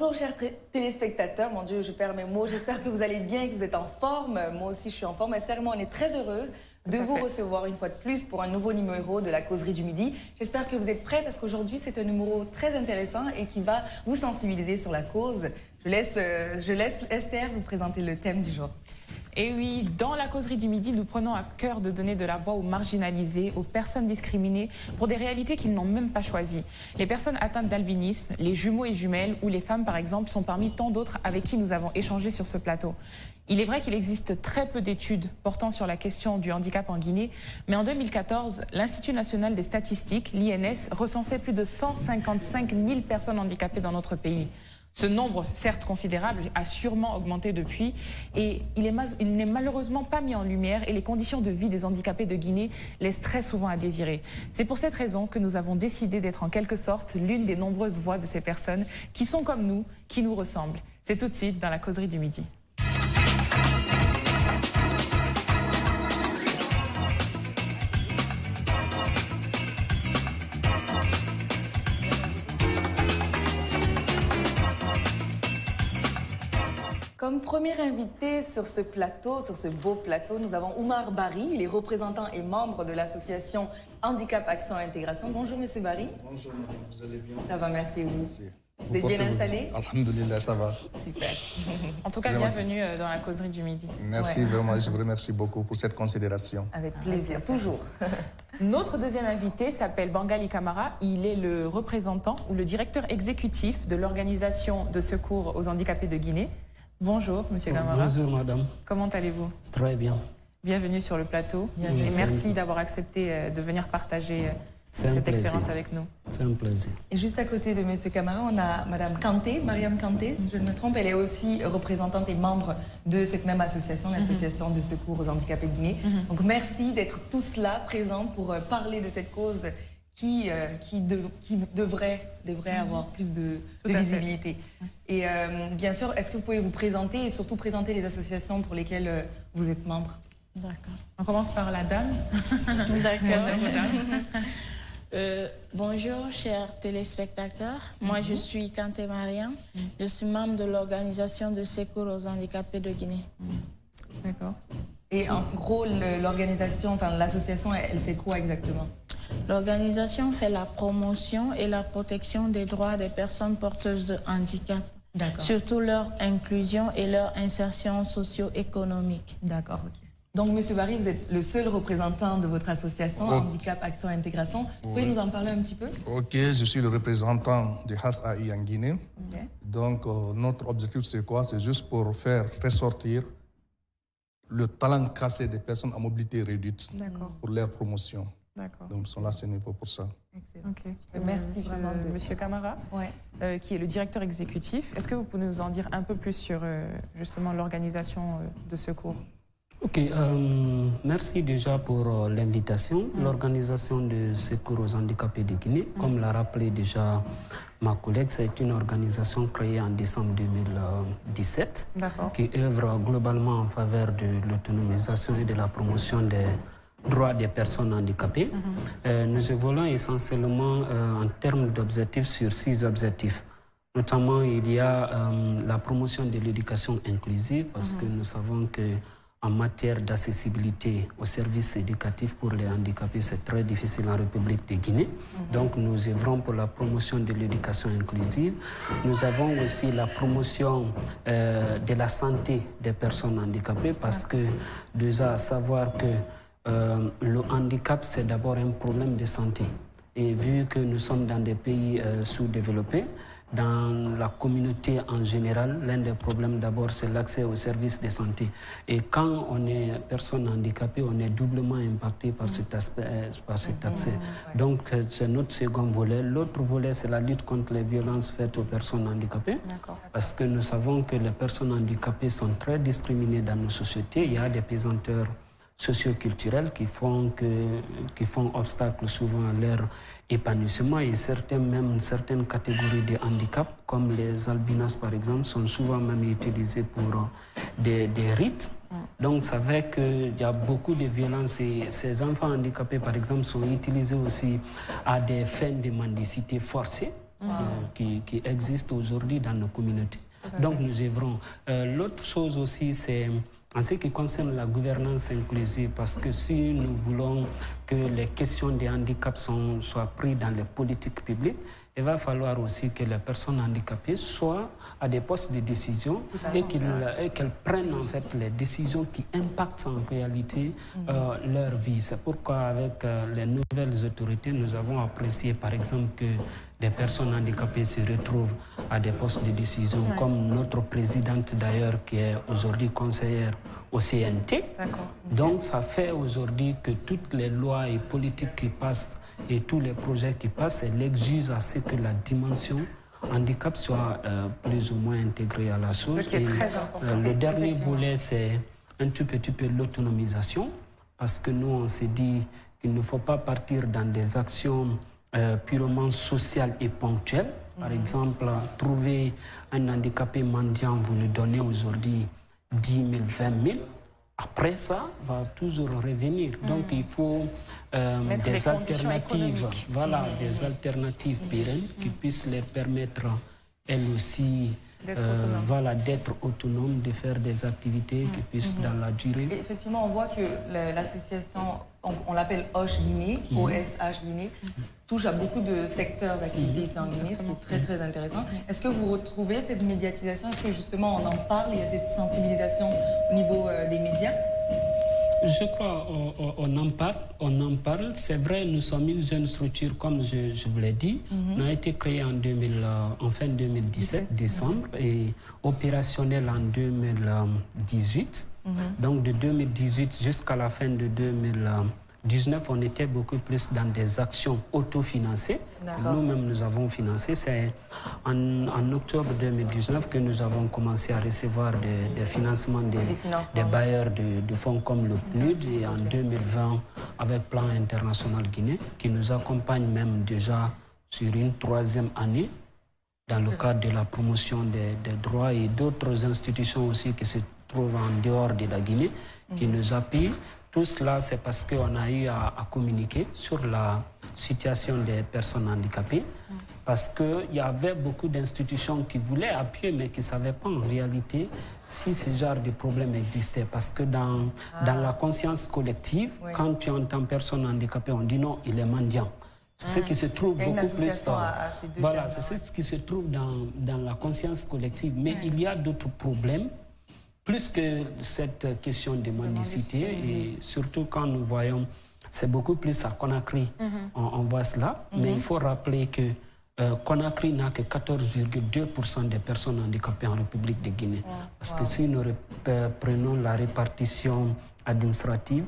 Bonjour chers téléspectateurs, mon Dieu je perds mes mots, j'espère que vous allez bien et que vous êtes en forme. Moi aussi je suis en forme et sérieusement on est très heureuse de vous recevoir une fois de plus pour un nouveau numéro de la Causerie du Midi. J'espère que vous êtes prêts parce qu'aujourd'hui c'est un numéro très intéressant et qui va vous sensibiliser sur la cause. Je laisse Esther vous présenter le thème du jour. Et oui, dans la Causerie du Midi, nous prenons à cœur de donner de la voix aux marginalisés, aux personnes discriminées, pour des réalités qu'ils n'ont même pas choisies. Les personnes atteintes d'albinisme, les jumeaux et jumelles, ou les femmes par exemple, sont parmi tant d'autres avec qui nous avons échangé sur ce plateau. Il est vrai qu'il existe très peu d'études portant sur la question du handicap en Guinée, mais en 2014, l'Institut national des statistiques, l'INS, recensait plus de 155 000 personnes handicapées dans notre pays. Ce nombre, certes considérable, a sûrement augmenté depuis et il n'est malheureusement pas mis en lumière et les conditions de vie des handicapés de Guinée laissent très souvent à désirer. C'est pour cette raison que nous avons décidé d'être en quelque sorte l'une des nombreuses voix de ces personnes qui sont comme nous, qui nous ressemblent. C'est tout de suite dans la Causerie du Midi. Comme premier invité sur ce plateau, sur ce beau plateau, nous avons Oumar Bari. Il est représentant et membre de l'association Handicap Action et Intégration. Bonjour Monsieur Bari. Bonjour madame, vous allez bien? Ça va, merci vous. Merci. Vous êtes bien installé? Alhamdulillah, ça va. Super. En tout cas, bienvenue dans la Causerie du Midi. Merci vraiment, je vous remercie beaucoup pour cette considération. Avec plaisir, toujours. Notre deuxième invité s'appelle Bangali Camara. Il est le représentant ou le directeur exécutif de l'organisation de secours aux handicapés de Guinée. Bonjour, Monsieur Camara. Bonjour, madame. Comment allez-vous? Très bien. Bienvenue sur le plateau. Et merci d'avoir accepté de venir partager cette expérience avec nous. C'est un plaisir. Et juste à côté de Monsieur Camara, on a Madame Kanté, Mariam Kanté, si je ne me trompe. Elle est aussi représentante et membre de cette même association, l'association de secours aux handicapés de Guinée. Donc merci d'être tous là, présents, pour parler de cette cause qui devrait avoir plus de visibilité. Et bien sûr, est-ce que vous pouvez vous présenter et surtout présenter les associations pour lesquelles vous êtes membre? D'accord. On commence par la dame. D'accord. Bonjour, chers téléspectateurs. Moi, je suis Kanté Mariam. Je suis membre de l'organisation de secours aux handicapés de Guinée. D'accord. Et en gros, l'organisation, enfin l'association, elle fait quoi exactement? L'organisation fait la promotion et la protection des droits des personnes porteuses de handicap. Surtout leur inclusion et leur insertion socio-économique. D'accord, ok. Donc, Monsieur Bari, vous êtes le seul représentant de votre association Handicap Action et Intégration. Vous pouvez nous en parler un petit peu? Ok, je suis le représentant de HAS-AI en Guinée. Donc, notre objectif, c'est quoi? C'est juste pour faire ressortir le talent cassé des personnes à mobilité réduite pour leur promotion. Donc, ils sont là à ce niveau pour ça. Excellent. Merci vraiment. Monsieur Camara, qui est le directeur exécutif. Est-ce que vous pouvez nous en dire un peu plus sur justement l'organisation de secours? Ok, merci déjà pour l'invitation. L'organisation de secours aux handicapés de Guinée, comme l'a rappelé déjà ma collègue, c'est une organisation créée en décembre 2017 qui œuvre globalement en faveur de l'autonomisation et de la promotion des droits des personnes handicapées. Nous évoluons essentiellement en termes d'objectifs sur 6 objectifs. Notamment, il y a la promotion de l'éducation inclusive parce que nous savons que en matière d'accessibilité aux services éducatifs pour les handicapés, c'est très difficile en République de Guinée. Donc, nous œuvrons pour la promotion de l'éducation inclusive. Nous avons aussi la promotion de la santé des personnes handicapées parce que déjà, savoir que le handicap, c'est d'abord un problème de santé. Et vu que nous sommes dans des pays sous-développés, dans la communauté en général, l'un des problèmes d'abord, c'est l'accès aux services de santé. Et quand on est personne handicapée, on est doublement impacté par cet aspect, par cet accès. Donc, c'est notre second volet. L'autre volet, c'est la lutte contre les violences faites aux personnes handicapées. Parce que nous savons que les personnes handicapées sont très discriminées dans nos sociétés. Il y a des pesanteurs socioculturels qui font obstacle souvent à leur épanouissement et certaines catégories de handicap, comme les albinos par exemple, sont souvent même utilisées pour des rites. Donc ça fait qu'il y a beaucoup de violences et ces enfants handicapés par exemple sont utilisés aussi à des fins de mendicité forcée. qui existent aujourd'hui dans nos communautés. Donc nous œuvrons. L'autre chose aussi, c'est en ce qui concerne la gouvernance inclusive, parce que si nous voulons que les questions des handicaps soient prises dans les politiques publiques, il va falloir aussi que les personnes handicapées soient à des postes de décision et qu'elles prennent en fait les décisions qui impactent en réalité leur vie. C'est pourquoi avec les nouvelles autorités, nous avons apprécié par exemple que des personnes handicapées se retrouvent à des postes de décision, comme notre présidente d'ailleurs qui est aujourd'hui conseillère au CNT. Donc ça fait aujourd'hui que toutes les lois et politiques qui passent et tous les projets qui passent, elle exige à ce que la dimension handicap soit plus ou moins intégrée à la chose. Ce qui est très important. Le dernier volet, c'est un tout petit peu l'autonomisation, parce que nous, on s'est dit qu'il ne faut pas partir dans des actions purement sociales et ponctuelles. Par exemple, trouver un handicapé mendiant, vous lui donnez aujourd'hui 10 000, 20 000. Après ça, va toujours revenir. Donc, il faut des alternatives, des alternatives pérennes qui puissent les permettre, elles aussi, d'être autonomes, de faire des activités qui puissent dans la durée. Et effectivement, on voit que l'association, on l'appelle OSH Guinée, OSH Guinée, touche à beaucoup de secteurs d'activité ici en Guinée, ce qui est très très intéressant. Est-ce que vous retrouvez cette médiatisation? Est-ce que justement on en parle? Il y a cette sensibilisation au niveau des médias? Je crois on en parle. C'est vrai, nous sommes une jeune structure, comme je vous l'ai dit. On a été créé en fin 2017, décembre, et opérationnel en 2018. Donc de 2018 jusqu'à la fin de 2019, on était beaucoup plus dans des actions autofinancées. Nous-mêmes, nous avons financé. C'est en octobre 2019 que nous avons commencé à recevoir des financements des bailleurs de fonds comme le PNUD, et en 2020 avec Plan International Guinée, qui nous accompagne même déjà sur une 3e année dans le cadre de la promotion des droits, et d'autres institutions aussi qui se trouvent en dehors de la Guinée qui nous appuient. Tout cela, c'est parce qu'on a eu à communiquer sur la situation des personnes handicapées, parce qu'il y avait beaucoup d'institutions qui voulaient appuyer, mais qui ne savaient pas en réalité si ce genre de problème existait. Parce que dans la conscience collective, quand tu entends personne handicapée, on dit non, il est mendiant. C'est ce qui se trouve beaucoup plus. Voilà, c'est ce qui se trouve dans la conscience collective. Mais il y a d'autres problèmes, plus que cette question de mendicité, et surtout quand nous voyons, c'est beaucoup plus à Conakry, on voit cela, mais il faut rappeler que Conakry n'a que 14,2% des personnes handicapées en République de Guinée. Parce que si nous prenons la répartition administrative,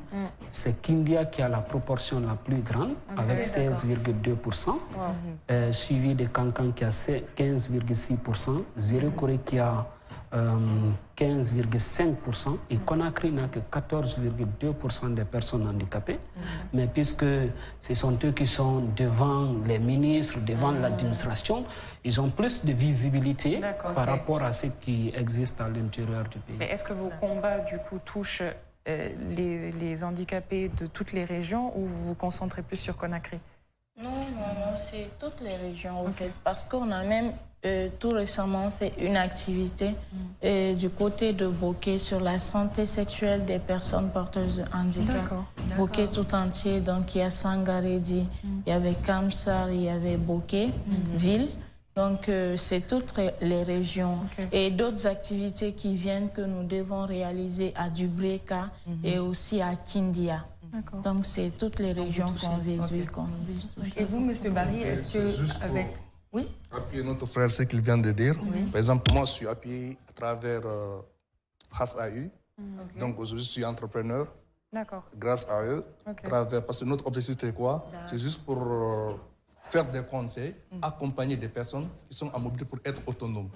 c'est Kindia qui a la proportion la plus grande, avec 16,2%, suivi de Kankan qui a 15,6%, Zéro-Corée qui a 15,5%, et Conakry n'a que 14,2% des personnes handicapées. Mais puisque ce sont eux qui sont devant les ministres, devant l'administration, ils ont plus de visibilité par rapport à ce qui existe à l'intérieur du pays. Mais est-ce que vos combats, du coup, touchent les handicapés de toutes les régions, ou vous vous concentrez plus sur Conakry? Non, c'est toutes les régions, en fait, parce qu'on a même tout récemment fait une activité du côté de Boké sur la santé sexuelle des personnes porteuses de handicap. Boké tout entier, donc il y a Sangaredi, il y avait Kamsar, il y avait Boké, ville. Donc c'est toutes les régions et d'autres activités qui viennent que nous devons réaliser à Dubreka et aussi à Kindia. Donc c'est toutes les régions qu'on vise. Et vous, M. Barry, est-ce que avec... Oui. Appuyer notre frère, ce qu'il vient de dire. Par exemple, moi, je suis appuyé à travers HAS-AU. Donc aujourd'hui, je suis entrepreneur. Grâce à eux. Parce que notre objectif, c'est quoi? C'est juste pour faire des conseils, accompagner des personnes qui sont en mobilité pour être autonomes.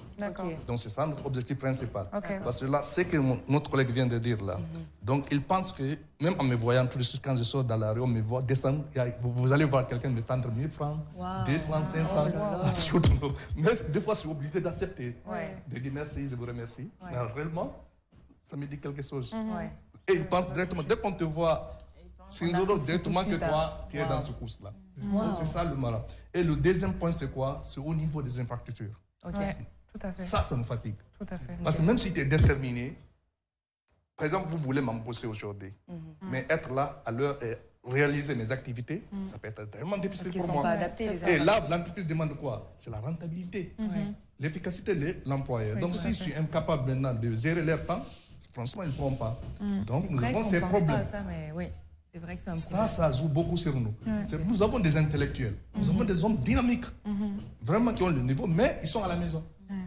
Donc c'est ça notre objectif principal. Parce que là, ce que notre collègue vient de dire là, donc il pense que, même en me voyant tout de suite quand je sors dans la rue, on me voit descendre, vous allez voir quelqu'un me tendre 1000 francs, 200, 500, mais des fois je suis obligé d'accepter, de dire merci, je vous remercie. Mais réellement, ça me dit quelque chose. Et il pense directement, dès qu'on te voit C'est une autre directement que toi, tu es dans ce course-là. Donc, c'est ça le malin. Et le deuxième point, c'est quoi? C'est au niveau des infrastructures. Ouais, tout à fait. Ça nous fatigue. Tout à fait. Parce que même si tu es déterminé, par exemple, vous voulez m'embaucher aujourd'hui, mais être là à l'heure et réaliser mes activités, ça peut être tellement difficile pour moi. Parce qu'ils ne sont pas adaptés, les Et là, l'entreprise demande quoi? C'est la rentabilité. L'efficacité de l'employeur. Donc, si je suis incapable maintenant de gérer leur temps, franchement, ils ne pourront pas. Donc, nous avons ces problèmes. Pas à ça, mais oui, c'est vrai que c'est un problème. Ça joue beaucoup sur nous. Nous avons des intellectuels, nous avons des hommes dynamiques, vraiment qui ont le niveau, mais ils sont à la maison.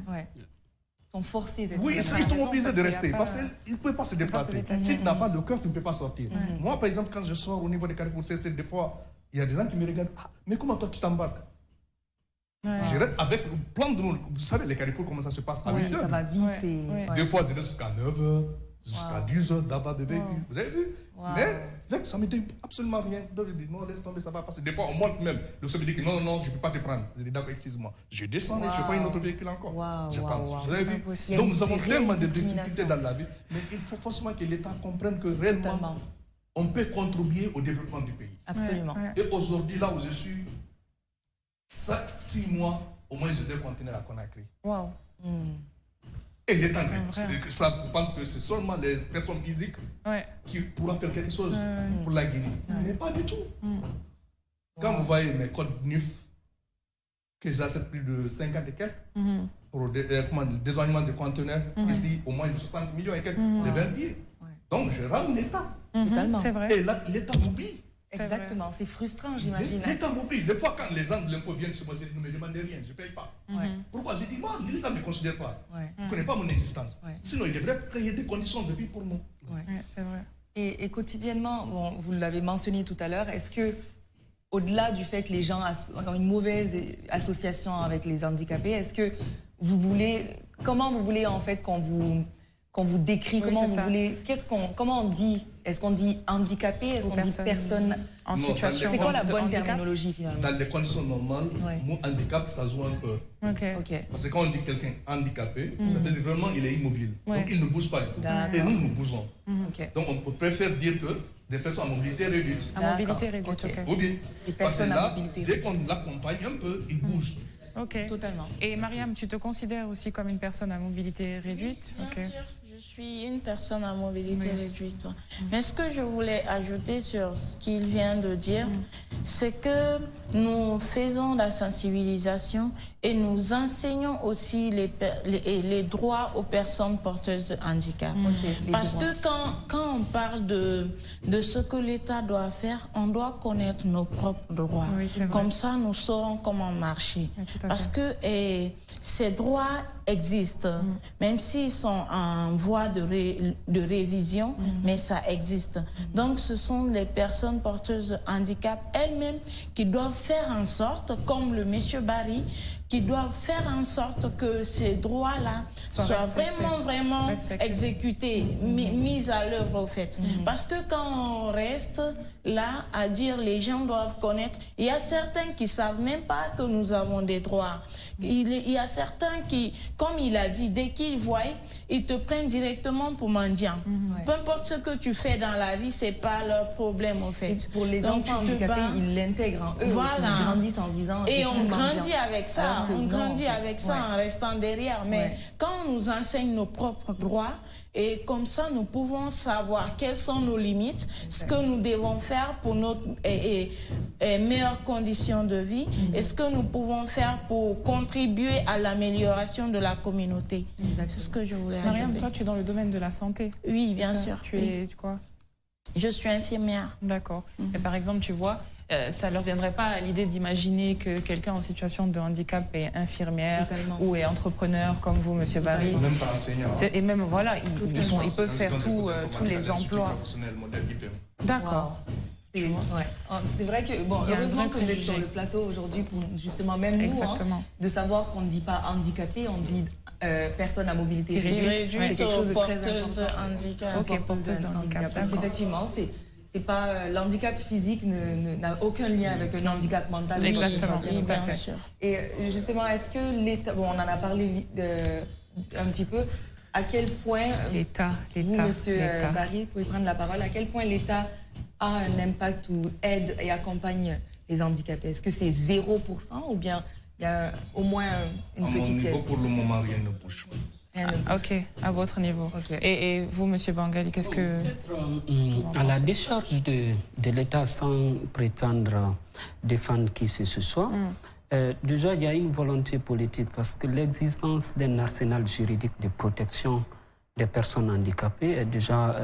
Ouais. Ils sont forcés d'être. Oui, ils sont obligés de rester parce qu'ils ne peuvent pas se déplacer. Si tu n'as pas le cœur, tu ne peux pas sortir. Moi, par exemple, quand je sors au niveau des carrefours, des fois, il y a des gens qui me regardent. Ah, mais comment toi tu t'embarques? Je reste avec le plan de nous. Vous savez, les carrefours, comment ça se passe à 8 heures. Ça va vite. Des fois, c'est jusqu'à 9 heures, jusqu'à 10 heures d'avoir de véhicule. Vous avez vu? Mais ça ne me dit absolument rien. Donc, je dis non, laisse tomber, ça va passer. Des fois, on monte même. Le chef dit que non, non, je ne peux pas te prendre. Je dis d'accord, excuse-moi. Je descends et je prends un autre véhicule encore. Je pense. Vous avez vu? Donc, nous avons tellement de difficultés dans la vie. Mais il faut forcément que l'État comprenne que réellement, on peut contribuer au développement du pays. Absolument. Et aujourd'hui, là où je suis, chaque 6 mois, au moins, je dois contenir à Conakry. Wow. Et l'État, ça pense que c'est seulement les personnes physiques qui pourront faire quelque chose pour la Guinée. Mais pas du tout. Quand vous voyez mes codes NUF, que j'achète plus de 50 et quelques, pour le dédouanement de conteneurs, ici, au moins de 60 millions et quelques, de 20 billets. Donc, je rends l'État. Totalement. C'est vrai. Et là, l'État m'oublie. Exactement, c'est frustrant, j'imagine. L'État m'oblige. Des fois, quand les gens de l'impôt viennent chez moi, je ne me demandent rien, je ne paye pas. Pourquoi? Je dis, moi, l'État ne me considère pas. Il ne connaît pas mon existence. Sinon, il devrait créer des conditions de vie pour nous. C'est vrai. Et quotidiennement, bon, vous l'avez mentionné tout à l'heure, est-ce que, au-delà du fait que les gens ont une mauvaise association avec les handicapés, est-ce que vous voulez, comment vous voulez en fait qu'on vous décrit, comment vous voulez, comment on dit, est-ce qu'on dit handicapé, est-ce qu'on dit personne en situation? C'est quoi la bonne handicap? Terminologie finalement? Dans les conditions normales, mon handicap, ça joue un peu. Parce que quand on dit quelqu'un handicapé, ça veut dire vraiment il est immobile. Donc il ne bouge pas du tout. Et nous, nous bougeons. Donc on préfère dire que des personnes à mobilité réduite. À mobilité réduite, Ou bien, parce que là, dès réduite. qu'on l'accompagne un peu, il bouge. Totalement. Et Mariam, tu te considères aussi comme une personne à mobilité réduite? Bien sûr, je suis une personne à mobilité réduite. Mais ce que je voulais ajouter sur ce qu'il vient de dire, c'est que nous faisons la sensibilisation et nous enseignons aussi les droits aux personnes porteuses de handicap. Parce que quand on parle de ce que l'État doit faire, on doit connaître nos propres droits. Comme ça, nous saurons comment marcher. Parce que ces droits existent, même s'ils sont en voie de révision, mais ça existe. Donc, ce sont les personnes porteuses de handicap elles-mêmes qui doivent faire en sorte, comme le monsieur Barry, qui doivent faire en sorte que ces droits-là soient vraiment exécutés, mis à l'œuvre au fait. Parce que quand on reste là à dire les gens doivent connaître, il y a certains qui savent même pas que nous avons des droits. Il y a certains qui, comme il a dit, dès qu'ils voient, ils te prennent directement pour mendiant. Peu importe ce que tu fais dans la vie, c'est pas leur problème au fait. Et pour les enfants handicapés, ils l'intègrent en eux. Ils grandissent en disant. Et on grandit avec ça. On grandit avec ça en restant derrière. Mais quand on nous enseigne nos propres droits, et comme ça, nous pouvons savoir quelles sont nos limites, ce que nous devons faire pour notre meilleures conditions de vie, et ce que nous pouvons faire pour contribuer à l'amélioration de la communauté. C'est ce que je voulais ajouter. Mariam, toi, tu es dans le domaine de la santé? Oui, bien sûr. Tu es quoi? Je suis infirmière. D'accord. Et par exemple, tu vois, ça ne leur viendrait pas à l'idée d'imaginer que quelqu'un en situation de handicap est infirmière ou est entrepreneur comme vous, monsieur Barry. Même pas enseignant. Et même, voilà, ils peuvent faire tous les emplois. D'accord. C'est vrai que, bon, heureusement que vous êtes sur le plateau aujourd'hui pour justement, même nous, de savoir qu'on ne dit pas handicapé, on dit personne à mobilité réduite. C'est quelque chose de très important. Porteuse de handicap. Parce qu'effectivement, c'est pas l'handicap physique n'a aucun lien avec un handicap mental. Exactement. Bien sûr. Et justement, est-ce que l'État, bon, on en a parlé un petit peu, à quel point vous, monsieur Barry, vous pouvez prendre la parole, à quel point l'État a un impact ou aide et accompagne les handicapés? Est-ce que c'est 0% ou bien il y a au moins une petite aide? Pour le moment, rien ne bouge. Ok, à votre niveau. Okay. Et vous, Monsieur Bangali, qu'est-ce que... À la décharge de l'État, sans prétendre défendre qui ce soit, déjà, il y a une volonté politique parce que l'existence d'un arsenal juridique de protection des personnes handicapées est déjà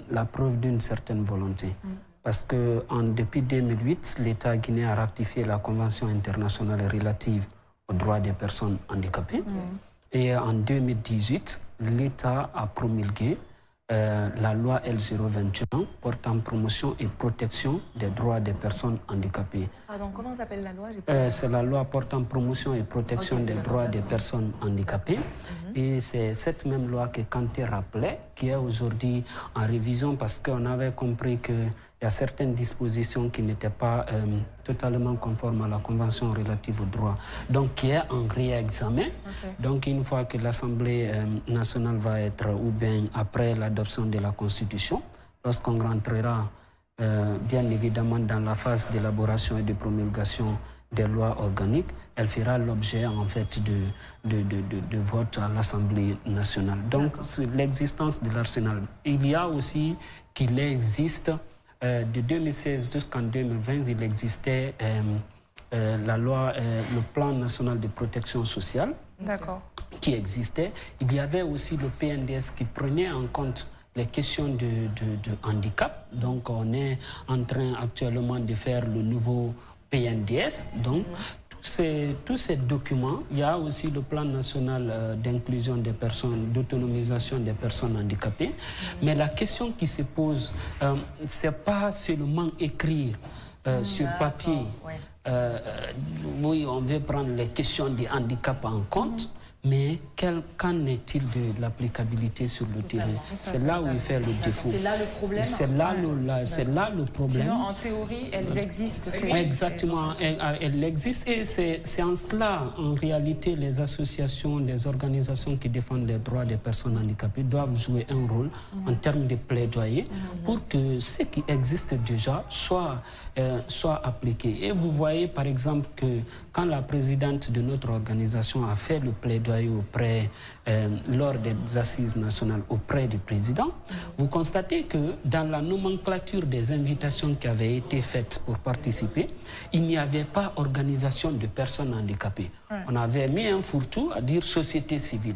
la preuve d'une certaine volonté. Parce que depuis 2008, l'État guinéen a ratifié la Convention internationale relative aux droits des personnes handicapées. Et en 2018, l'État a promulgué la loi L021 portant promotion et protection des droits des personnes handicapées. Pardon, comment s'appelle la loi? C'est la loi portant promotion et protection des droits des personnes handicapées. Et c'est cette même loi que Kanté rappelait, qui est aujourd'hui en révision parce qu'on avait compris qu'il y a certaines dispositions qui n'étaient pas totalement conformes à la Convention relative aux droits, donc qui est en réexamen. Donc une fois que l'Assemblée nationale va être, ou bien après l'adoption de la Constitution, lorsqu'on rentrera bien évidemment dans la phase d'élaboration et de promulgation des lois organiques, elle fera l'objet en fait de vote à l'Assemblée nationale. Donc l'existence de l'arsenal. Il y a aussi qu'il existe de 2016 jusqu'en 2020, il existait la loi, le plan national de protection sociale qui existait. Il y avait aussi le PNDS qui prenait en compte les questions de handicap. Donc on est en train actuellement de faire le nouveau PNDS. Donc tous ces documents, il y a aussi le plan national d'inclusion des personnes, d'autonomisation des personnes handicapées. Mais la question qui se pose, c'est pas seulement écrire sur papier. Oui, on veut prendre les questions du handicap en compte. Mais qu'en est-il de l'applicabilité sur le terrain? C'est là où il fait le défaut. C'est là le problème. C'est là le problème. Sinon, en théorie, elles existent. Exactement, elles existent. Et c'est en cela, en réalité, les associations, les organisations qui défendent les droits des personnes handicapées doivent jouer un rôle en termes de plaidoyer pour que ce qui existe déjà soit appliqué. Et vous voyez, par exemple, que quand la présidente de notre organisation a fait le plaidoyer lors des assises nationales auprès du président, vous constatez que dans la nomenclature des invitations qui avaient été faites pour participer, il n'y avait pas organisation de personnes handicapées. On avait mis un fourre-tout à dire société civile.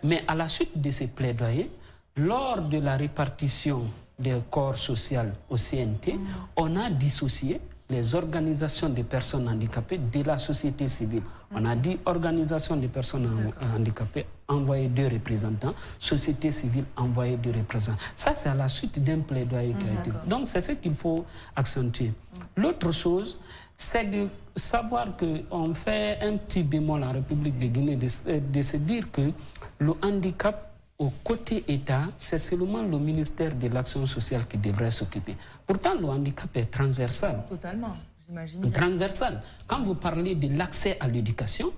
Mais à la suite de ces plaidoyers, lors de la répartition des corps sociaux au CNT, on a dissocié les organisations des personnes handicapées de la société civile. On a dit organisation des personnes handicapées, envoyer 2 représentants, société civile, envoyer 2 représentants. Ça, c'est à la suite d'un plaidoyer qui a été. Donc, c'est ce qu'il faut accentuer. L'autre chose, c'est de savoir qu'on fait un petit bémol en République de Guinée, de se dire que le handicap au côté État, c'est seulement le ministère de l'Action sociale qui devrait s'occuper. Pourtant, le handicap est transversal. Totalement, j'imagine. Transversal. Quand vous parlez de l'accès à l'éducation,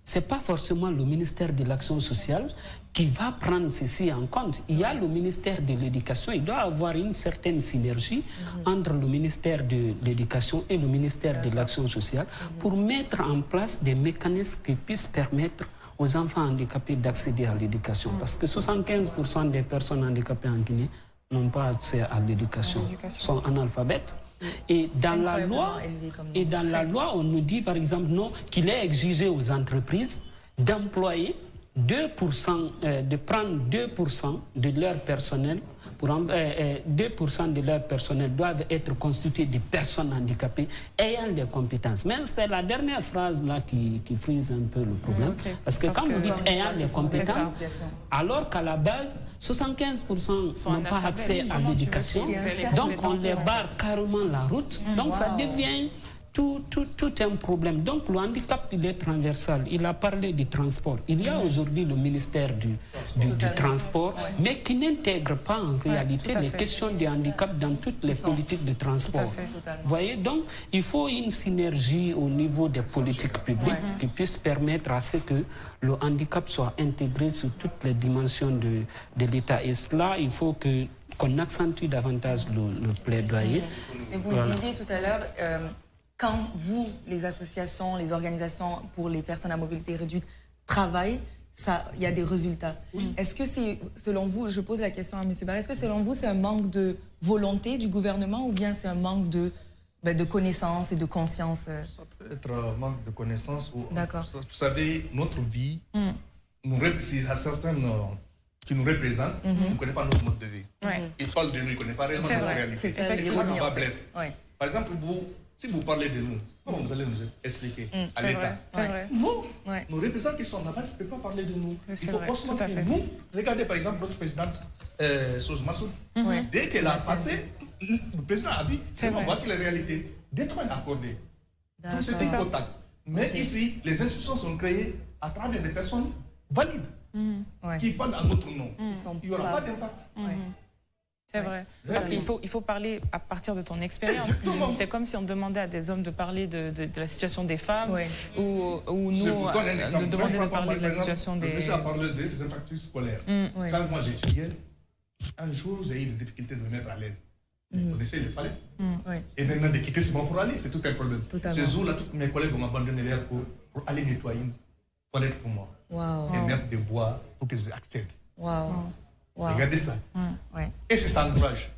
ce n'est pas forcément le ministère de l'Action sociale qui va prendre ceci en compte. Il y a le ministère de l'Éducation, il doit avoir une certaine synergie entre le ministère de l'Éducation et le ministère de l'Action sociale pour mettre en place des mécanismes qui puissent permettre aux enfants handicapés d'accéder à l'éducation. Parce que 75% des personnes handicapées en Guinée n'ont pas accès à l'éducation, sont analphabètes. Et dans la loi, on nous dit par exemple qu'il est exigé aux entreprises d'employer 2%, de prendre 2% de leur personnel, 2% de leur personnel doivent être constitués de personnes handicapées ayant des compétences. Mais c'est la dernière phrase là qui frise un peu le problème. Parce que quand vous dites ayant des compétences, alors qu'à la base, 75% n'ont pas accès à l'éducation, donc on les barre carrément la route. Donc ça devient tout un problème. Donc le handicap, il est transversal. Il a parlé du transport. Il y a aujourd'hui le ministère du transport, mais qui n'intègre pas en réalité les questions du handicap dans toutes les politiques de transport. Vous voyez, donc il faut une synergie au niveau des politiques publiques qui puisse permettre à ce que le handicap soit intégré sur toutes les dimensions de l'État. Et cela, il faut que qu'on accentue davantage le plaidoyer. Et vous le disiez tout à l'heure, quand vous, les associations, les organisations pour les personnes à mobilité réduite travaillent, il y a des résultats. Est-ce que c'est, selon vous, je pose la question à M. Barré, est-ce que selon vous c'est un manque de volonté du gouvernement ou bien c'est un manque de connaissances et de conscience? Ça peut être un manque de connaissances. D'accord. Vous savez, notre vie, il y a certains qui nous représentent, qui ne connaissent pas notre mode de vie. Ils parlent de nous, ils ne connaissent pas réellement notre réalité. C'est ça, c'est là qu'on va blesser. Par exemple, si vous parlez de nous, comment vous allez nous expliquer à l'État? Non, nos représentants qui sont là-bas ne peuvent pas parler de nous. Il faut forcément que nous, regardez par exemple notre présidente Sos Massoud, dès qu'elle a passé, le président a dit, voici la réalité. Dès qu'on a accordé, tout c'était contact. Mais ici, les institutions sont créées à travers des personnes valides qui parlent à notre nom. Il n'y aura pas d'impact. C'est vrai. Parce qu'il faut parler à partir de ton expérience. C'est comme si on demandait à des hommes de parler de la situation des femmes ou nous de demander de parler de la situation des... Je vais parler des infractions scolaires. Quand moi j'étudiais, un jour j'ai eu des difficultés de me mettre à l'aise. Vous connaissez les palais. Et maintenant de quitter ce moment pour aller, c'est tout un problème. Ce jour-là, tous mes collègues m'ont abandonné l'air pour aller nettoyer une toilette pour moi. Et mettre des bois pour que j'accède. Regardez ça. Et c'est sans courage.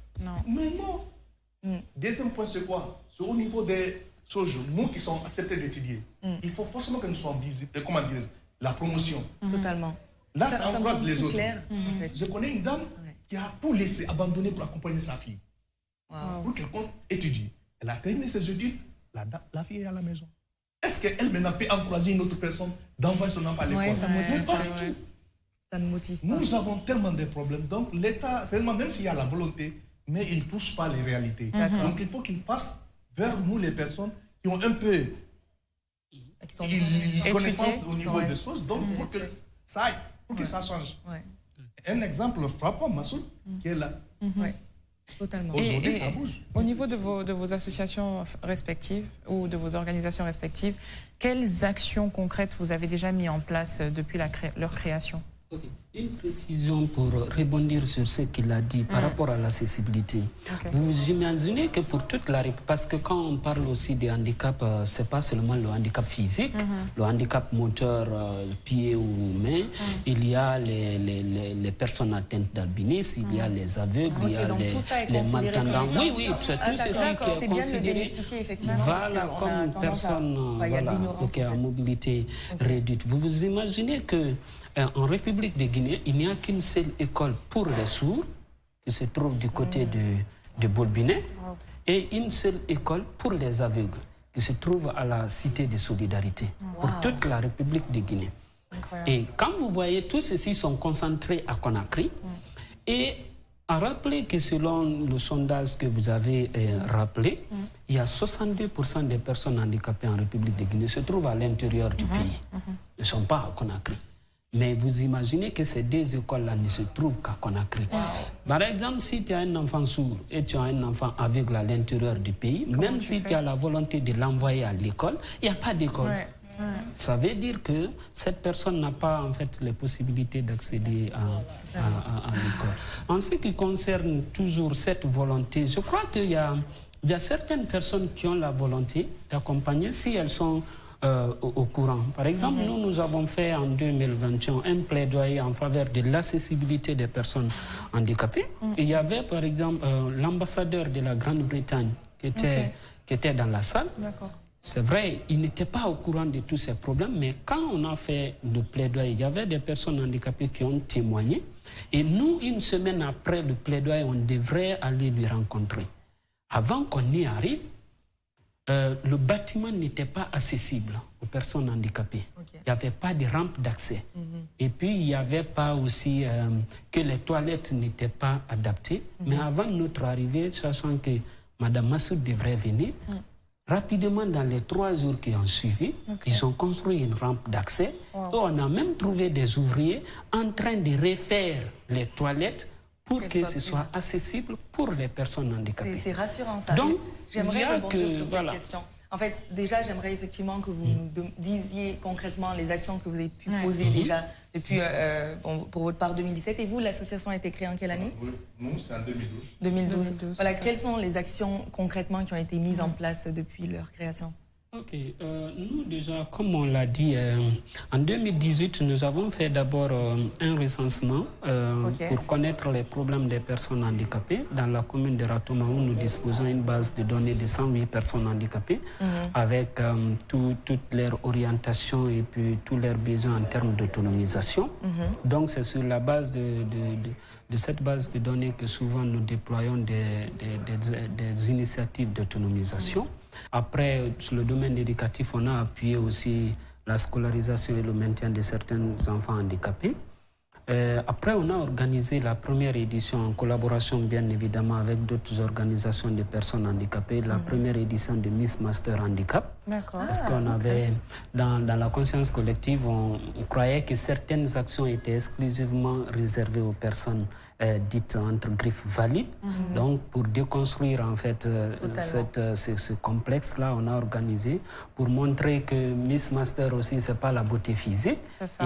Mais non. Deuxième point, c'est quoi? C'est au niveau des choses, nous qui sommes acceptés d'étudier. Il faut forcément que nous soyons visibles. Comment dire? La promotion. Totalement. Là, ça encourage les autres. Clair, en fait. Je connais une dame qui a tout laissé abandonner pour accompagner sa fille. Pour qu'elle étudie. Elle a terminé ses études. La fille est à la maison. Est-ce qu'elle maintenant peut encourager une autre personne d'envoyer son enfant à l'école? Ça motive pas du tout. Ça ne motive pas. Nous avons tellement de problèmes. Donc l'État, réellement, même s'il y a la volonté, mais il ne touche pas les réalités. Donc il faut qu'il fasse vers nous les personnes qui ont un peu une connaissance au niveau des choses, donc pour que ça aille, pour que ça change. Un exemple frappant, Massoud, qui est là. Totalement. Aujourd'hui, ça bouge. Au niveau de vos associations respectives ou de vos organisations respectives, quelles actions concrètes vous avez déjà mis en place depuis leur création? Une précision pour rebondir sur ce qu'il a dit par rapport à l'accessibilité. Vous imaginez que pour toute la République, parce que quand on parle aussi des handicaps, ce n'est pas seulement le handicap physique, le handicap moteur, pied ou main, il y a les personnes atteintes d'albinisme, il y a les aveugles, il y a les malentendants. Oui, tout ceci qui est bien de le démystifier, effectivement. Voilà, comme personne à mobilité réduite. Vous vous imaginez que en République de Guinée, il n'y a qu'une seule école pour les sourds, qui se trouve du côté de Bolbinet, et une seule école pour les aveugles, qui se trouve à la Cité de Solidarité, pour toute la République de Guinée. Et quand vous voyez, tous ceux-ci sont concentrés à Conakry, et à rappeler que selon le sondage que vous avez rappelé, il y a 62% des personnes handicapées en République de Guinée se trouvent à l'intérieur du pays, ne sont pas à Conakry. Mais vous imaginez que ces deux écoles-là ne se trouvent qu'à Conakry. Par exemple, si tu as un enfant sourd et tu as un enfant aveugle à l'intérieur du pays, même si tu as la volonté de l'envoyer à l'école, il n'y a pas d'école. Ça veut dire que cette personne n'a pas en fait les possibilités d'accéder à l'école. En ce qui concerne toujours cette volonté, je crois qu'il y a certaines personnes qui ont la volonté d'accompagner si elles sont au courant. Par exemple, nous avons fait en 2021 un plaidoyer en faveur de l'accessibilité des personnes handicapées. Et il y avait par exemple l'ambassadeur de la Grande-Bretagne qui était dans la salle. C'est vrai, il n'était pas au courant de tous ces problèmes, mais quand on a fait le plaidoyer, il y avait des personnes handicapées qui ont témoigné. Et nous, une semaine après le plaidoyer, on devrait aller lui rencontrer. Avant qu'on y arrive, le bâtiment n'était pas accessible aux personnes handicapées. Il n'y avait pas de rampe d'accès. Et puis, il n'y avait pas aussi que les toilettes n'étaient pas adaptées. Mais avant notre arrivée, sachant que Mme Massoud devrait venir, rapidement, dans les 3 jours qui ont suivi, ils ont construit une rampe d'accès. Et on a même trouvé des ouvriers en train de refaire les toilettes pour que ce soit accessible pour les personnes handicapées. C'est rassurant ça. Donc, j'aimerais rebondir sur cette question. En fait, déjà, j'aimerais effectivement que vous nous disiez concrètement les actions que vous avez pu poser déjà depuis, pour votre part, 2017. Et vous, l'association a été créée en quelle année? Nous, c'est en 2012. 2012. Voilà, quelles sont les actions concrètement qui ont été mises en place depuis leur création? Ok, nous déjà, comme on l'a dit, en 2018, nous avons fait d'abord un recensement pour connaître les problèmes des personnes handicapées. Dans la commune de Ratomaou, nous disposons d'une base de données de 108 personnes handicapées avec toutes leurs orientations et puis tous leurs besoins en termes d'autonomisation. Donc c'est sur la base de cette base de données que souvent nous déployons des initiatives d'autonomisation. Après, sur le domaine éducatif, on a appuyé aussi la scolarisation et le maintien de certains enfants handicapés. Après, on a organisé la première édition en collaboration, bien évidemment, avec d'autres organisations de personnes handicapées, la première édition de Miss Master Handicap. Parce qu'on avait, dans la conscience collective, on croyait que certaines actions étaient exclusivement réservées aux personnes dites entre griffes valides. Donc, pour déconstruire en fait ce complexe-là, on a organisé pour montrer que Miss Master aussi, c'est pas la beauté physique.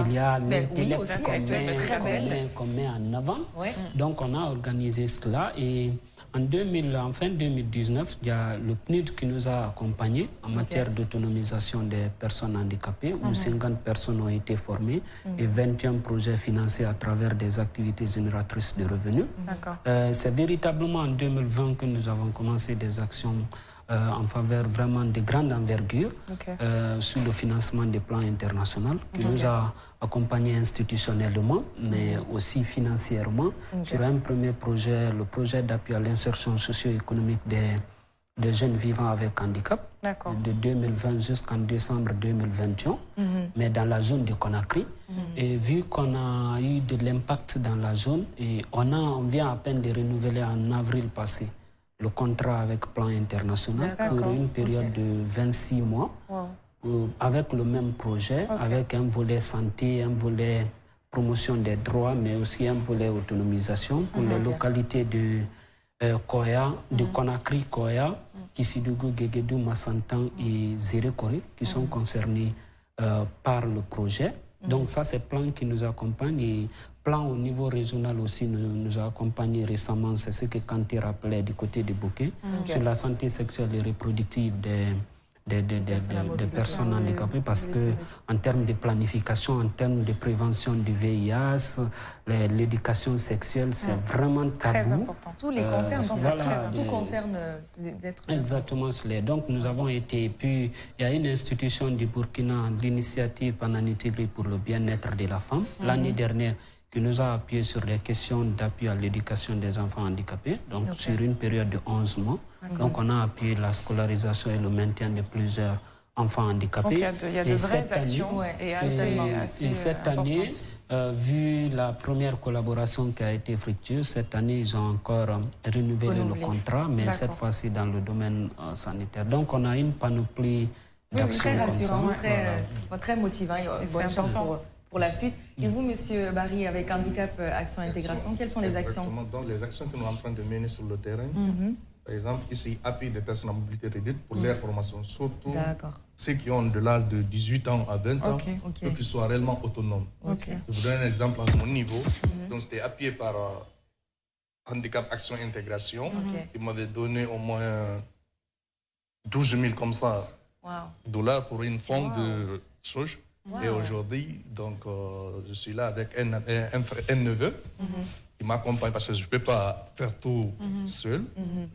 Il y a l'intellect qu'on met en avant. Donc, on a organisé cela et en fin 2019, il y a le PNUD qui nous a accompagnés en matière d'autonomisation des personnes handicapées, où 50 personnes ont été formées et 21 projets financés à travers des activités génératrices de revenus. C'est véritablement en 2020 que nous avons commencé des actions en faveur vraiment de grande envergure sur le financement des plans internationaux qui nous a accompagnés institutionnellement mais aussi financièrement sur un premier projet, le projet d'appui à l'insertion socio-économique des jeunes vivant avec handicap de 2020 jusqu'en décembre 2021 mais dans la zone de Conakry et vu qu'on a eu de l'impact dans la zone et on vient à peine de renouveler en avril passé le contrat avec Plan International pour une période de 26 mois avec le même projet, avec un volet santé, un volet promotion des droits, mais aussi un volet autonomisation pour les localités de Koya, de Conakry, Koya, Kissidougou, Guéguédou, Massantan et Zérékoré qui sont concernés par le projet. Donc ça, c'est Plan qui nous accompagne et Plan au niveau régional aussi nous a accompagnés récemment. C'est ce que Kanté rappelait du côté de Bouquet sur la santé sexuelle et reproductive des personnes handicapées parce que en termes de planification, en termes de prévention du VIH, l'éducation sexuelle, c'est vraiment tabou. Tous les concerne, tout concerne les êtres humains. Exactement. Donc nous avons été, puis il y a une institution du Burkina, l'initiative Panani Tigri pour le bien-être de la femme, l'année dernière, qui nous a appuyé sur les questions d'appui à l'éducation des enfants handicapés, donc sur une période de 11 mois. Donc on a appuyé la scolarisation et le maintien de plusieurs enfants handicapés. Donc il y a de vraies actions et cette année, vu la première collaboration qui a été fructueuse, cette année ils ont encore renouvelé le contrat, mais cette fois-ci dans le domaine sanitaire. Donc on a une panoplie d'actions très rassurant, comme ça. très motivant. Bonne chance pour la suite. Et vous, Monsieur Barry, avec Handicap Action Intégration, quelles sont les actions? Donc, les actions que nous sommes en train de mener sur le terrain, par exemple, ici, appui des personnes à mobilité réduite pour leur formation, surtout ceux qui ont de l'âge de 18 ans à 20 ans, pour qu'ils soient réellement autonomes. Je vous donne un exemple à mon niveau. Donc, c'était appuyé par Handicap Action Intégration. Ils m'avaient donné au moins 12 000 comme ça, dollars pour une forme de chose. Et aujourd'hui, donc, je suis là avec un neveu qui m'accompagne parce que je ne peux pas faire tout seul.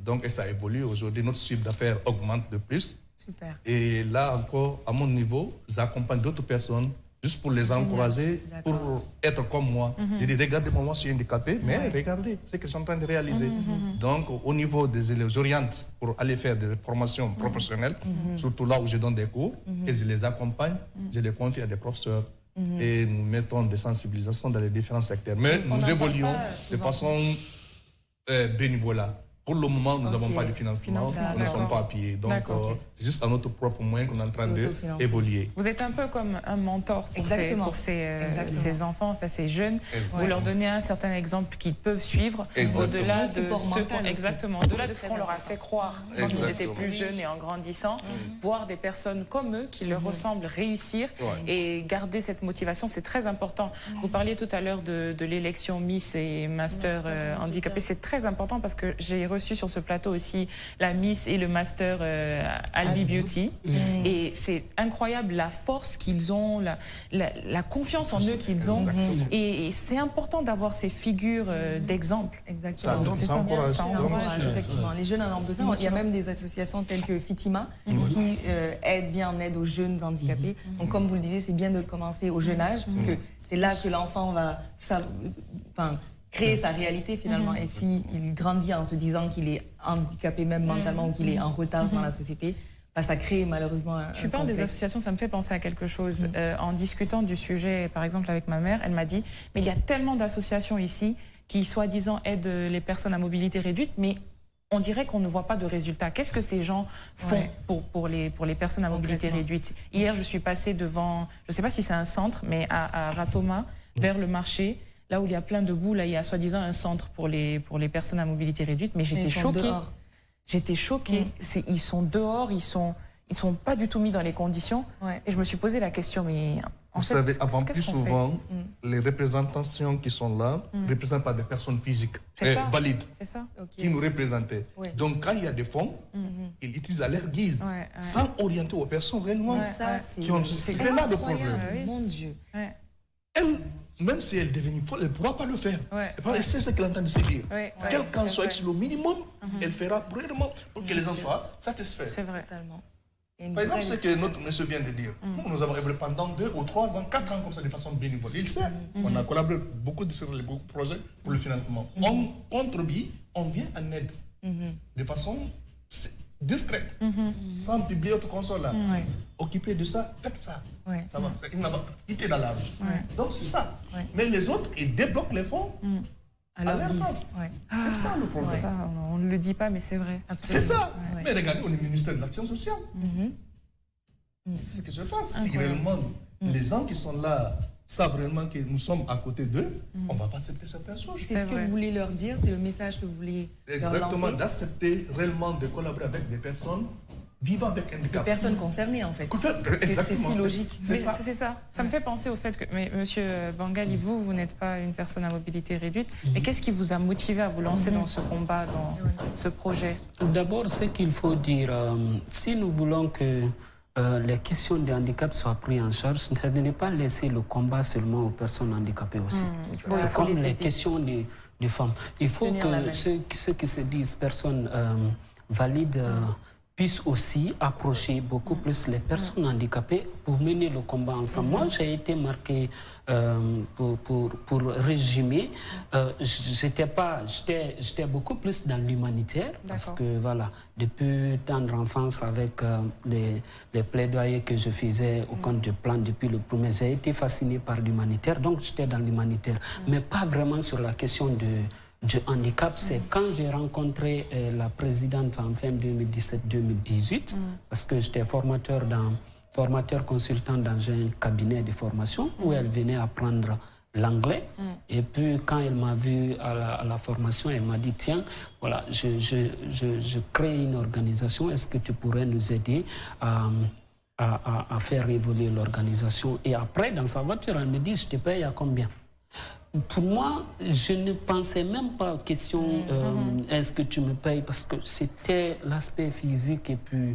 Donc, et ça évolue. Aujourd'hui, notre chiffre d'affaires augmente de plus. Super. Et là encore, à mon niveau, j'accompagne d'autres personnes juste pour les encourager, pour être comme moi. Je dis, regardez-moi, moi je suis handicapé, mais regardez ce que je suis en train de réaliser. Donc, au niveau des élèves, j'oriente pour aller faire des formations professionnelles, surtout là où je donne des cours, et je les accompagne, je les confie à des professeurs. Et nous mettons des sensibilisations dans les différents secteurs. Mais nous évoluons de façon bénévolat. Pour le moment, nous n'avons pas de financement, nous ne sommes pas appuyés. Donc, c'est juste à notre propre moyen qu'on est en train d'évoluer. Vous êtes un peu comme un mentor pour ces enfants, enfin ces jeunes. Vous leur donnez un certain exemple qu'ils peuvent suivre au-delà de ce qu'on leur a fait croire quand ils étaient plus jeunes et en grandissant. Voir des personnes comme eux qui leur ressemblent réussir et garder cette motivation, c'est très important. Vous parliez tout à l'heure de l'élection Miss et Master handicapé. C'est très important parce que j'ai reçu sur ce plateau aussi la Miss et le Master Albi Beauty. Et c'est incroyable la force qu'ils ont, la confiance en eux qu'ils ont. Et c'est important d'avoir ces figures d'exemple. Exactement. Ça encourage, effectivement. Les jeunes en ont besoin. Il y a même des associations telles que Fitima qui vient en aide aux jeunes handicapés. Donc comme vous le disiez, c'est bien de le commencer au jeune âge puisque c'est là que l'enfant va créer sa réalité finalement. Et s'il grandit en se disant qu'il est handicapé même mentalement ou qu'il est en retard dans la société, ça crée malheureusement un Tu parles des associations, ça me fait penser à quelque chose. En discutant du sujet, par exemple avec ma mère, elle m'a dit « mais il y a tellement d'associations ici qui soi-disant aident les personnes à mobilité réduite, mais on dirait qu'on ne voit pas de résultats. Qu'est-ce que ces gens font pour les personnes à mobilité réduite ?» Hier, je suis passée devant, je ne sais pas si c'est un centre, mais à Ratoma, vers le marché, là où il y a plein de boue, là il y a soi-disant un centre pour les personnes à mobilité réduite, mais j'étais choquée. J'étais choquée. Ils sont dehors, ils sont pas du tout mis dans les conditions. Et je me suis posé la question, mais vous savez, avant plus souvent, les représentations qui sont là ne représentent pas des personnes physiques valides qui nous représentaient. Donc quand il y a des fonds, ils utilisent à leur guise, sans orienter aux personnes réellement qui ont c'est là le problème. Mon Dieu. Elle, même si elle est devenue folle, elle ne pourra pas le faire. Elle sait ce qu'elle est en train de se dire. Quel qu'en soit le minimum, elle fera vraiment pour que les gens soient satisfaits. C'est vrai. Par exemple, ce que notre monsieur vient de dire, nous avons évolué pendant 2 ou 3 ans, 4 ans comme ça de façon bénévole. Il sait, on a collaboré beaucoup sur les projets pour le financement. On contribue, on vient en aide de façon discrète, sans publier autre console là. Occupé de ça, faites ça. Ça va, il n'a pas quitté dans la rue. Donc c'est ça. Mais les autres, ils débloquent les fonds. À leur guise. C'est ça le problème. Ça, on ne le dit pas, mais c'est vrai. C'est ça. Mais regardez, on est ministère de l'Action sociale. C'est ce que je pense. Si réellement les gens qui sont là savent réellement que nous sommes à côté d'eux, on ne va pas accepter certaines choses. C'est ce que vous voulez leur dire, c'est le message que vous voulez leur lancer. Exactement, d'accepter réellement de collaborer avec des personnes vivant avec handicap. Des personnes concernées, en fait. C'est si logique. C'est ça. Ça me fait penser au fait que, mais monsieur Bangali, vous n'êtes pas une personne à mobilité réduite, mais qu'est-ce qui vous a motivé à vous lancer dans ce combat, dans ce projet? D'abord, ce qu'il faut dire, si nous voulons que les questions de handicap soient prises en charge, c'est de ne pas laisser le combat seulement aux personnes handicapées aussi. C'est comme les questions des femmes. Il faut que ceux qui se disent personnes valides puissent aussi approcher beaucoup plus les personnes handicapées pour mener le combat ensemble. Moi, j'ai été marqué pour résumer. J'étais beaucoup plus dans l'humanitaire parce que voilà, depuis tendre enfance avec les plaidoyers que je faisais au compte du plan depuis le premier, j'ai été fasciné par l'humanitaire, donc j'étais dans l'humanitaire, mais pas vraiment sur la question du handicap. C'est quand j'ai rencontré la présidente en fin 2017-2018, parce que j'étais formateur consultant dans un cabinet de formation où elle venait apprendre l'anglais. Et puis quand elle m'a vu à la formation, elle m'a dit, tiens, voilà, je crée une organisation, est-ce que tu pourrais nous aider à faire évoluer l'organisation? Et après, dans sa voiture, elle me dit, je te paye à combien? Pour moi, je ne pensais même pas aux questions est-ce que tu me payes, parce que c'était l'aspect physique et puis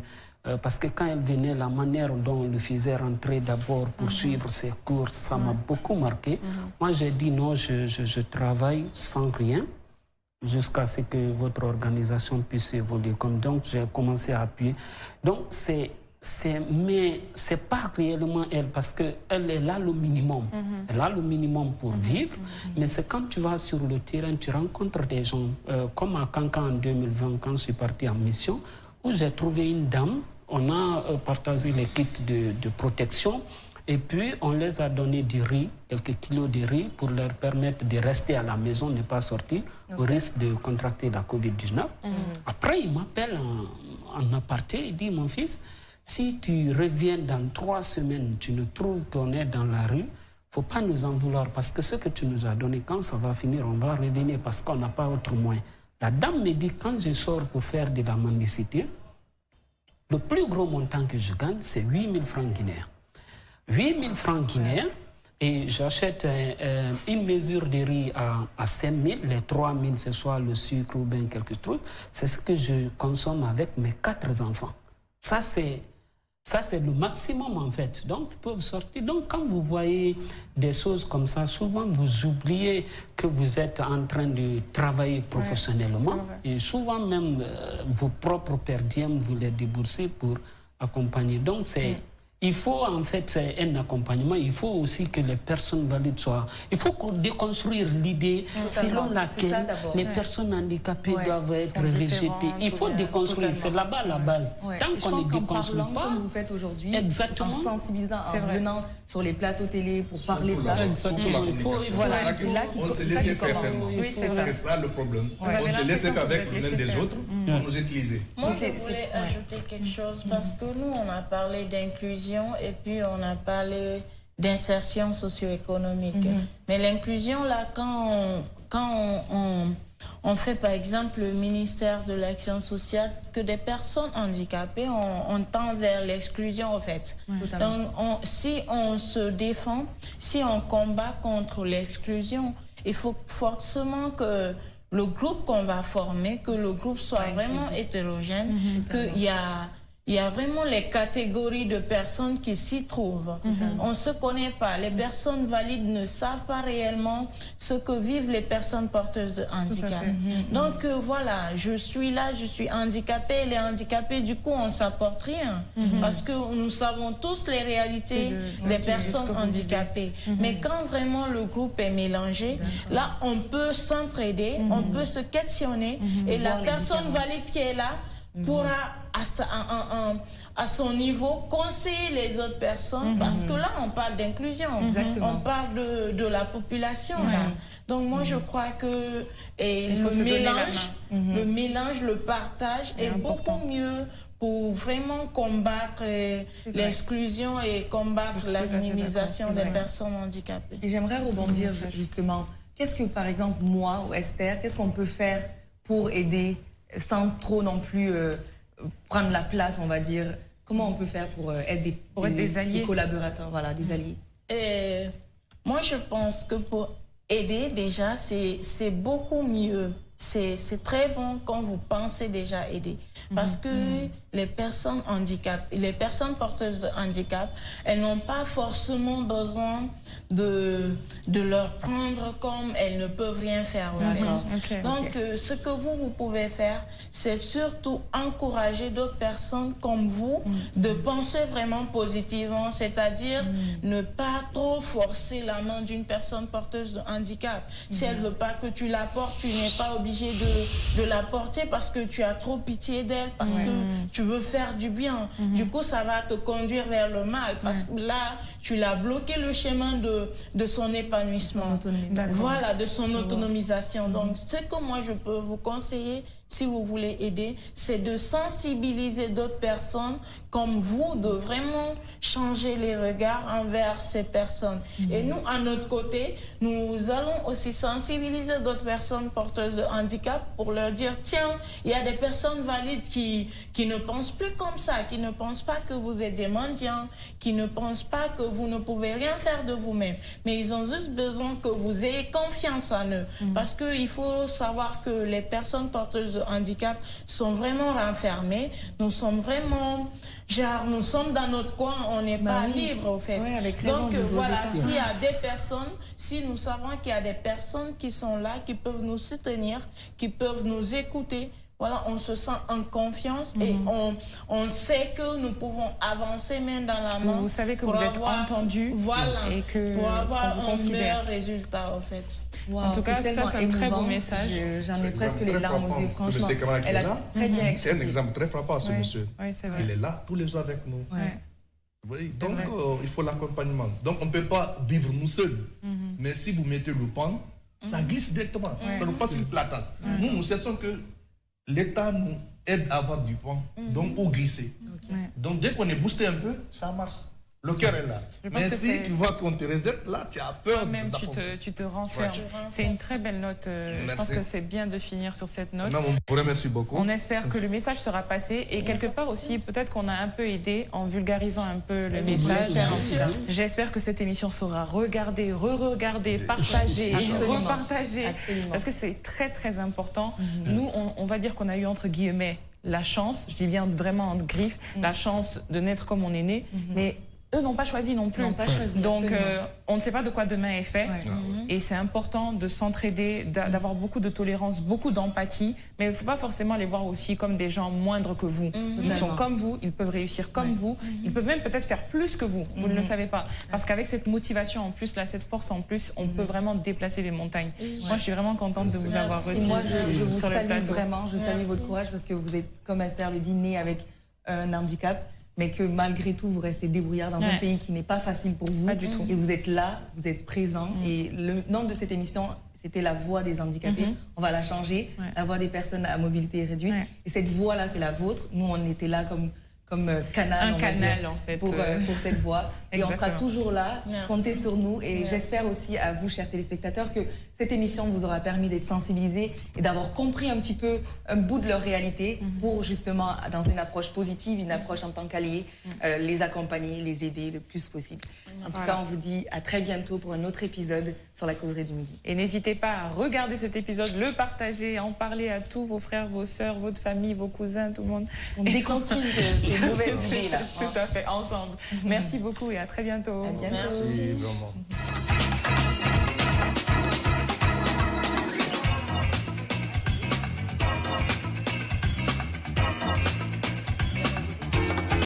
parce que quand elle venait, la manière dont elle le faisait rentrer d'abord pour suivre ses cours, ça m'a beaucoup marqué. Moi, j'ai dit non, je travaille sans rien jusqu'à ce que votre organisation puisse évoluer. Donc, j'ai commencé à appuyer. Donc, mais ce n'est pas réellement elle, parce qu'elle est là le minimum. Elle a le minimum pour vivre, mais c'est quand tu vas sur le terrain, tu rencontres des gens, comme à Kankan en 2020, quand je suis parti en mission, où j'ai trouvé une dame, on a partagé les kits de protection, Et puis, on les a donné du riz, quelques kilos de riz, pour leur permettre de rester à la maison, ne pas sortir, au risque de contracter la COVID-19. Après, il m'appelle en aparté, il dit, mon fils, si tu reviens dans 3 semaines, tu nous trouves qu'on est dans la rue, il ne faut pas nous en vouloir, parce que ce que tu nous as donné, quand ça va finir, on va revenir, parce qu'on n'a pas autre moyen. La dame me dit, quand je sors pour faire de la mendicité, le plus gros montant que je gagne, c'est 8 000 francs guinéens. 8 000 francs guinéens, et j'achète une mesure de riz à 5 000, les 3 000, ce soit le sucre ou bien quelque chose. C'est ce que je consomme avec mes 4 enfants. Ça, c'est le maximum, en fait. Donc, ils peuvent sortir. Donc, quand vous voyez des choses comme ça, souvent, vous oubliez que vous êtes en train de travailler professionnellement. Et souvent, même, vos propres perdièmes, vous les déboursez pour accompagner. Donc, il faut, en fait, un accompagnement. Il faut aussi que les personnes valides soient... Il faut déconstruire l'idée selon laquelle les personnes handicapées doivent être rejetées. Il faut déconstruire. C'est là-bas la base. Tant qu'on ne déconstruit pas... comme vous faites aujourd'hui, en sensibilisant, en venant sur les plateaux télé pour parler de ça. Voilà, c'est là qu'il commence. C'est ça le problème. On se laisse faire avec l'un des autres pour nous utiliser. Moi, je voulais ajouter quelque chose parce que nous, on a parlé d'inclusion et puis on a parlé d'insertion socio-économique. Mais l'inclusion, là, quand on fait par exemple le ministère de l'Action sociale, que des personnes handicapées, on tend vers l'exclusion en fait. Donc si on se défend, si on combat contre l'exclusion, il faut forcément que le groupe qu'on va former, que le groupe soit vraiment hétérogène, qu'il y a vraiment les catégories de personnes qui s'y trouvent. On ne se connaît pas. Les personnes valides ne savent pas réellement ce que vivent les personnes porteuses de handicap. Donc voilà, je suis là, je suis handicapée. Les handicapés, du coup, on ne s'apporte rien. Parce que nous savons tous les réalités des personnes handicapées. Mais quand vraiment le groupe est mélangé, là, on peut s'entraider, on peut se questionner. Et la personne valide qui est là pourra à son niveau conseiller les autres personnes parce que là on parle d'inclusion, on parle de la population là. Donc moi je crois que le mélange, le partage est beaucoup mieux pour vraiment combattre l'exclusion et combattre la minimisation des personnes handicapées. Et j'aimerais rebondir justement, qu'est-ce que par exemple moi ou Esther, qu'est-ce qu'on peut faire pour aider sans trop non plus prendre la place, on va dire. Comment on peut faire pour être des alliés, des collaborateurs, voilà, des alliés? Moi, je pense que pour aider, déjà, c'est beaucoup mieux. C'est très bon quand vous pensez déjà aider. Parce que les personnes handicapées, les personnes porteuses de handicap, elles n'ont pas forcément besoin de leur prendre comme elles ne peuvent rien faire. Donc, ce que vous pouvez faire, c'est surtout encourager d'autres personnes comme vous de penser vraiment positivement, c'est-à-dire ne pas trop forcer la main d'une personne porteuse de handicap. Si elle ne veut pas que tu la portes, tu n'es pas obligé de la porter parce que tu as trop pitié d'elle, parce que tu veux faire du bien. Du coup, ça va te conduire vers le mal parce que là, tu l'as bloqué le chemin de son épanouissement. Voilà, de son autonomisation. Donc, ce que moi, je peux vous conseiller, si vous voulez aider, c'est de sensibiliser d'autres personnes comme vous, de vraiment changer les regards envers ces personnes. Et nous, à notre côté, nous allons aussi sensibiliser d'autres personnes porteuses de handicap pour leur dire, tiens, il y a des personnes valides qui ne pensent plus comme ça, qui ne pensent pas que vous êtes des mendiants, qui ne pensent pas que vous ne pouvez rien faire de vous-même. Mais ils ont juste besoin que vous ayez confiance en eux. Parce qu'il faut savoir que les personnes porteuses de handicap sont vraiment renfermées. Nous sommes vraiment, genre, nous sommes dans notre coin, on n'est pas libre au fait. Donc voilà, s'il y a des personnes, si nous savons qu'il y a des personnes qui sont là, qui peuvent nous soutenir, qui peuvent nous écouter, voilà, on se sent en confiance et on sait que nous pouvons avancer main dans la main. Vous savez que vous êtes entendu et que pour avoir un meilleur résultat, en fait. Wow, en tout cas, ça, c'est un très beau message. J'en ai presque les larmes aux yeux, franchement. Elle a très bien expliqué. C'est un exemple très frappant, ce monsieur. Oui, c'est vrai. Il est là tous les jours avec nous. Oui, donc il faut l'accompagnement. Donc on ne peut pas vivre nous seuls. Mais si vous mettez le pan, ça glisse directement. Ça nous passe une platasse. Nous sachons que l'État nous aide à avoir du pan, donc au glisser. Donc dès qu'on est boosté un peu, ça marche. Le cœur est là. Mais si tu vois qu'on te résette, là, tu as peur. Même tu te renfermes. C'est une très belle note. Je pense que c'est bien de finir sur cette note. Non, on vous remercie beaucoup. On espère que le message sera passé et quelque part aussi, peut-être qu'on a un peu aidé en vulgarisant un peu le message. J'espère que cette émission sera regardée, re-regardée, partagée, repartagée. Parce que c'est très très important. Nous, on va dire qu'on a eu entre guillemets la chance, je dis bien vraiment en griffes, la chance de naître comme on est né, mais eux n'ont pas choisi non plus. Donc, on ne sait pas de quoi demain est fait. Et c'est important de s'entraider, d'avoir beaucoup de tolérance, beaucoup d'empathie. Mais il ne faut pas forcément les voir aussi comme des gens moindres que vous. Ils sont comme vous, ils peuvent réussir comme vous. Ils peuvent même peut-être faire plus que vous. Vous ne le savez pas. Parce qu'avec cette motivation en plus, là, cette force en plus, on peut vraiment déplacer des montagnes. Moi, je suis vraiment contente de vous avoir reçu. Moi, je vous salue vraiment. Je salue votre courage parce que vous êtes, comme Esther le dit, né avec un handicap, mais que malgré tout, vous restez débrouillard dans un pays qui n'est pas facile pour vous. Pas du tout. Et vous êtes là, vous êtes présent. Et le nom de cette émission, c'était la voix des handicapés. On va la changer, la voix des personnes à mobilité réduite. Et cette voix-là, c'est la vôtre. Nous, on était là comme canal, un canal en fait, pour cette voix. Et on sera toujours là, comptez sur nous. Et j'espère aussi à vous, chers téléspectateurs, que cette émission vous aura permis d'être sensibilisés et d'avoir compris un petit peu un bout de leur réalité pour justement, dans une approche positive, une approche en tant qu'alliés, les accompagner, les aider le plus possible. En tout cas, on vous dit à très bientôt pour un autre épisode sur la causerie du midi. Et n'hésitez pas à regarder cet épisode, le partager, en parler à tous vos frères, vos sœurs, votre famille, vos cousins, tout le monde. On déconstruit ces mauvaises idées là. Tout à fait, ensemble. Merci beaucoup et à très bientôt. À bientôt. Merci vraiment.